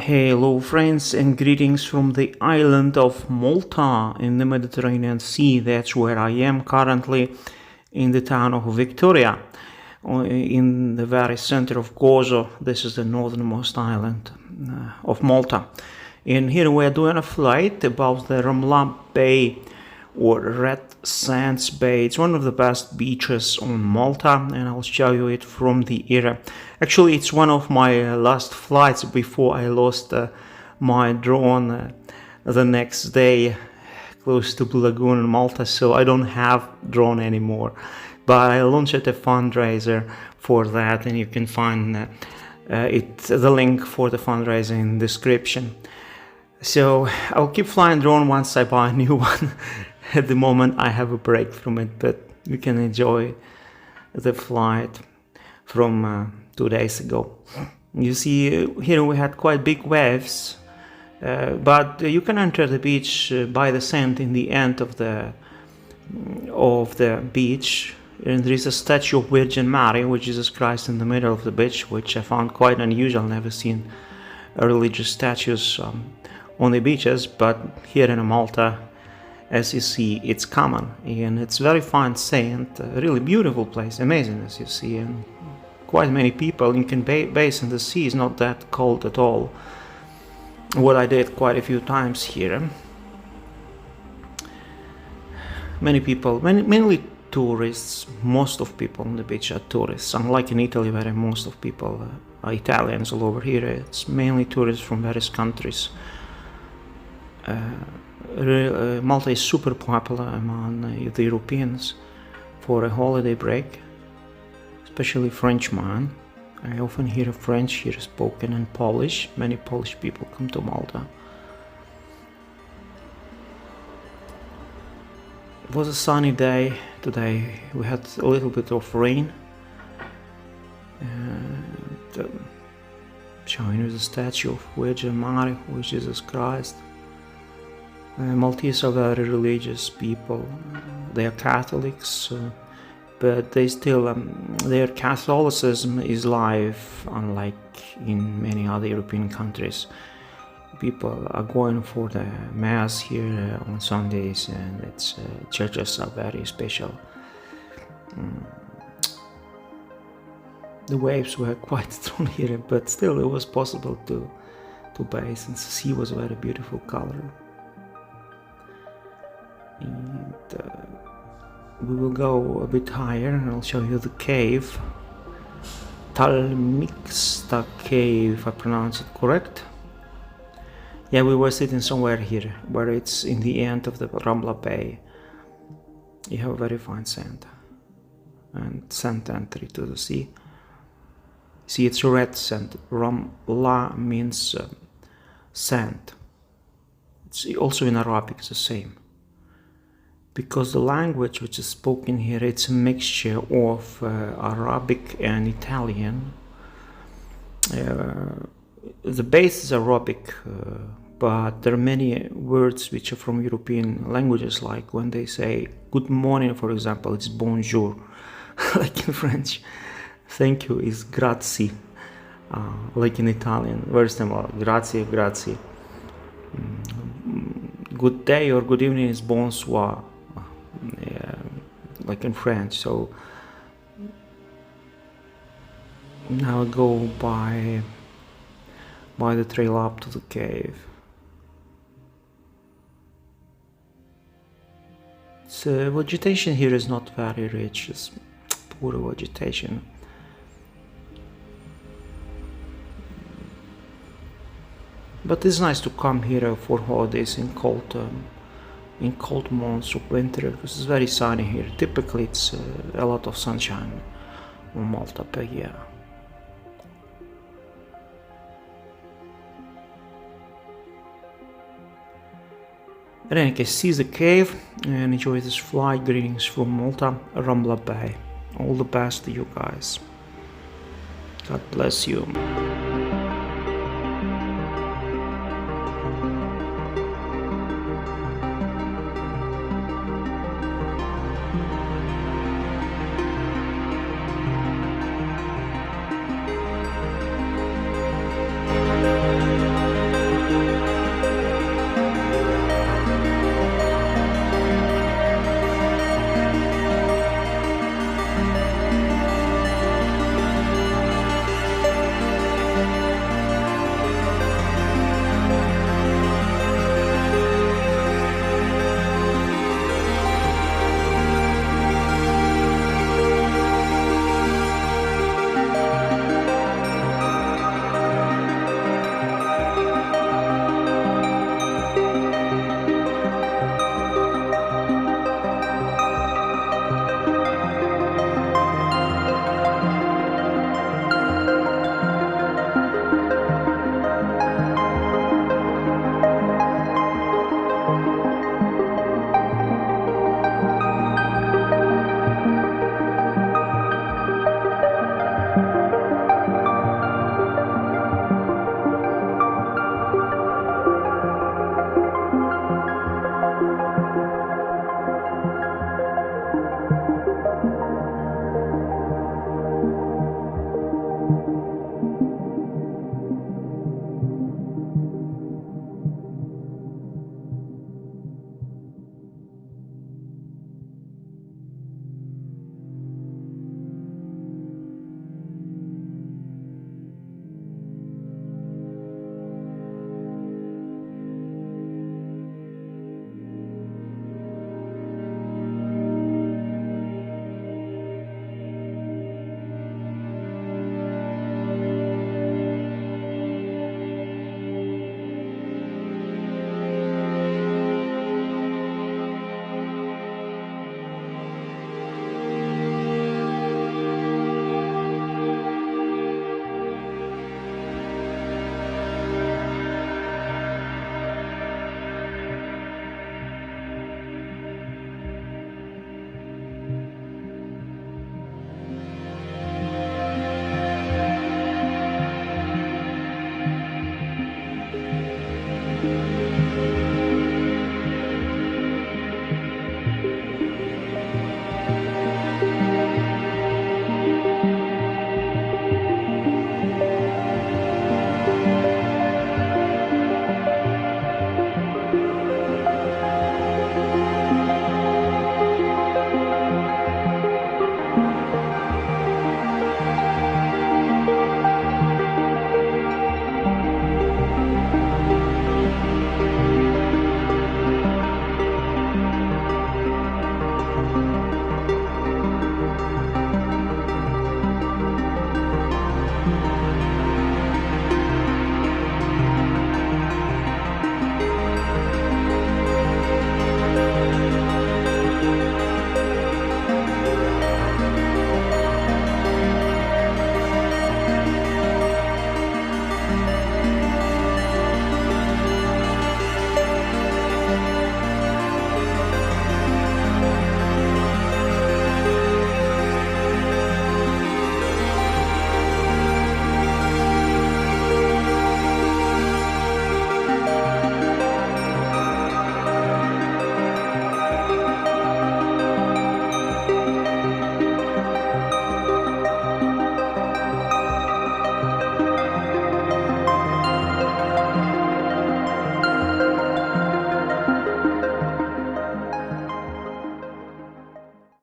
Hello friends and greetings from the island of Malta in the Mediterranean Sea. That's where I am currently, in the town of Victoria, in the very center of Gozo. This is the northernmost island of Malta. And here we are doing a flight above the Ramla Bay, or Red Sands Bay. It's one of the best beaches on Malta, and I'll show you it from the air. Actually, it's one of my last flights before I lost my drone the next day close to Blue Lagoon in Malta, so I don't have drone anymore. But I launched a fundraiser for that, and you can find the link for the fundraiser in the description. So I'll keep flying drone once I buy a new one. At the moment I have a break from it, but you can enjoy the flight from 2 days ago. You see, here we had quite big waves, but you can enter the beach by the sand in the end of the beach, and there is a statue of Virgin Mary with Jesus Christ in the middle of the beach, which I found quite unusual. Never seen religious statues on the beaches, but here in Malta, as you see, it's common, and it's very fine sand, a really beautiful place, amazing as you see, and quite many people. You can base in the sea, is not that cold at all, what I did quite a few times here. Many people, mainly tourists. Most of people on the beach are tourists, unlike in Italy where most of people are Italians all over here. It's mainly tourists from various countries. Malta is super popular among the Europeans for a holiday break, especially Frenchmen. I often hear French here spoken, and Polish. Many Polish people come to Malta. It was a sunny day today. We had a little bit of rain. Showing you the statue of Virgin Mary with Jesus Christ. Maltese are very religious people. They are Catholics, but they still their Catholicism is live, unlike in many other European countries. People are going for the mass here on Sundays, and its churches are very special. The waves were quite strong here, but still it was possible to bathe, and the sea was a very beautiful color. And we will go a bit higher, and I'll show you the cave. Tal Mixta cave, if I pronounce it correct. Yeah, we were sitting somewhere here, where it's in the end of the Ramla Bay. You have very fine sand, and sand entry to the sea. See, it's red sand. Ramla means sand. It's also in Arabic, it's the same. Because the language which is spoken here, it's a mixture of Arabic and Italian. The base is Arabic, but there are many words which are from European languages, like when they say good morning, for example, it's bonjour, like in French. Thank you is grazie, like in Italian, very similar, grazie, grazie. Good day or good evening is bonsoir, like in French. So now I go by the trail up to the cave. So vegetation here is not very rich, it's poor vegetation. But it's nice to come here for holidays in cold months of winter, because it's very sunny here. Typically it's a lot of sunshine on Malta per year. In any case, see the cave and enjoy this flight. Greetings from Malta, Ramla Bay. All the best to you guys. God bless you.